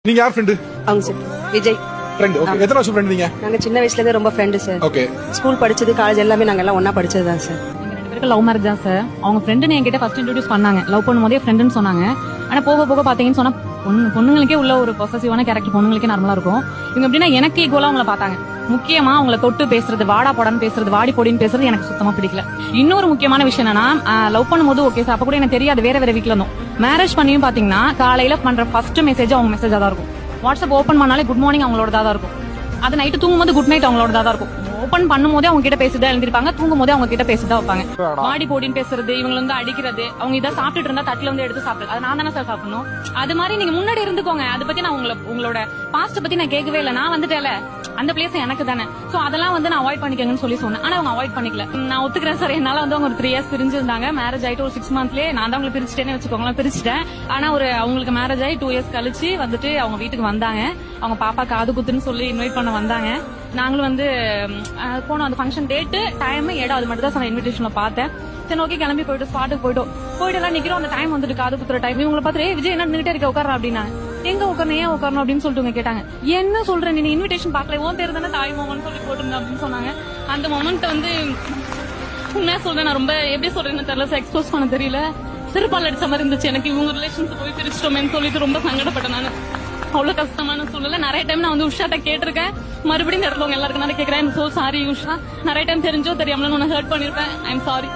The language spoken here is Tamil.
நீங்க யார் ஃப்ரெண்ட்? அவங்க சார் விஜய் ஃப்ரெண்ட். ஓகே. எத்தனை வருஷம் ஃப்ரெண்ட் நீங்க? நாங்க சின்ன வயசுல இருந்தே ரொம்ப ஃப்ரெண்ட் சார். ஓகே. ஸ்கூல் படிச்சது காலேஜ் எல்லாமே நாங்க எல்லாம் ஒண்ணா படிச்சது தான் சார். எங்க ரெண்டு பேருக்கு லவ் மேரேஜ் தான் சார். அவங்க ஃப்ரெண்டுன்னு என்கிட்ட ஃபர்ஸ்ட் இன்ட்ரோடியூஸ் பண்ணாங்க. லவ் பண்ணும்போதே ஃப்ரெண்டுன்னு சொன்னாங்க. ஆனா போக போக பாத்தீங்கன்னு சொன்னா பொண்ணுங்களுக்கே உள்ள ஒரு பொசசிவான கேரக்டர் பொண்ணுங்களுக்கே நார்மலா இருக்கும். இவங்க எப்படின்னா எனக்கு ஈக்குவலா அவங்கள பாத்தாங்க. முக்கியமா அவங்கள தொட்டு பேசுறது, வாடா போடான்னு பேசுறது, வாடி போடின்னு பேசுறது எனக்கு சுத்தமா பிடிக்கல. இன்னொரு முக்கியமான விஷயம் என்னன்னா, லவ் பண்ணும்போது ஓகே சார், அப்ப கூட எனக்கு தெரியாது, வேற வேற வீட்ல இருந்தோம். மேரேஜ் பண்ணியும் பாத்தீங்கன்னா காலையில பண்ற ஃபர்ஸ்ட் மெசேஜ் அவங்க மெசேஜா தான் இருக்கும். வாட்ஸ்அப் ஓபன் பண்ணாலே குட் மார்னிங் அவங்களோட தான் இருக்கும். அது நைட்டு தூங்கும்போது குட் நைட் அவங்களோட தான் இருக்கும். ஓபன் பண்ணும்போதே அவங்க கிட்ட பேசிதான் எழுந்திருப்பாங்க, தூங்கும் போதே அவங்க கிட்ட பேசிதான் வைப்பாங்க. வாடி போடின்னு பேசுறது, இவங்க வந்து அடிக்கிறது, அவங்க இதை சாப்பிட்டுட்டு இருந்தா தட்டுல வந்து எடுத்து சாப்பிடுறது, அது நான் தானே சார் சாப்பிடணும். அது மாதிரி நீங்க முன்னாடி இருந்துக்கோங்க. அதை பத்தி நான் உங்களோட பாஸ்ட் பத்தி நான் கேட்கவே இல்லை. நான் வந்துட்டேல, அந்த பிளேஸ் எனக்கு தானே. சோ அதெல்லாம் வந்து நான் அவாய்ட் பண்ணிக்கங்கன்னு சொல்லி சொன்னேன். ஆனா அவங்க அவாய்ட் பண்ணிக்கல. நான் ஒத்துக்கிறேன் சார், என்னால வந்து அவங்க ஒரு 3 years பிரிஞ்சிருந்தாங்க. மேரேஜ் ஆயிட்டு ஒரு 6 monthsலயே நான் தான் அவங்களை பிரிச்சுட்டேன்னு வச்சுக்கோங்களேன், பிரிச்சுட்டேன். ஆனா அவங்களுக்கு மேரேஜ் ஆகி 2 years கழிச்சு வந்துட்டு அவங்க வீட்டுக்கு வந்தாங்க. அவங்க பாப்பா காது குத்துன்னு சொல்லி இன்வைட் பண்ண வந்தாங்க. நாங்களும் வந்து போனோம். அந்த ஃபங்க்ஷன் டேட்டு டைம் இடம் அது மட்டும் தான் நான் இன்விடேஷன்ல பார்த்தேன். சரி ஓகே கிளம்பி போயிட்டு ஸ்பாட்டுக்கு போயிட்டு எல்லாம் நிக்கிறோம். அந்த டைம் வந்துட்டு காது குத்துற டைம். இவங்களை பார்த்து விஜய் என்ன நின்னுட்டே இருக்க, உட்கார அப்படின்னா எங்க உட்காரணும், ஏன் உட்காரணும் அப்படின்னு சொல்லிட்டு கேட்டாங்க. என்ன சொல்றேன், நீ இன்விடேஷன் பாக்கல, உன் பேர் தானே தாய் மோகன் சொல்லி போட்டுருங்க அப்படின்னு சொன்னாங்க. அந்த மொமெண்ட் வந்து உண்மையா சொல்றேன், நான் ரொம்ப எப்படி சொல்றேன்னு தெரியல, எக்ஸ்போஸ் பண்ண தெரியல. சிறுபால் அடிச்ச மாதிரி இருந்துச்சு எனக்கு. இவங்க ரிலேஷன்ஸ் போய் பிரிச்சிட்டோமேன்னு சொல்லிட்டு ரொம்ப சங்கடப்பட்டேன் நான். அவ்வளவு கஷ்டமான சூழ்நிலை. நிறைய டைம் நான் வந்து உஷாட்ட கேட்டிருக்கேன். மறுபடியும் இந்த இடத்துல எல்லாருக்கும் கேட்கிறேன், சோ சாரி உஷா. நிறைய டைம் தெரிஞ்சோ தெரியாமல நான் ஹர்ட் பண்ணிருப்பேன். I am sorry.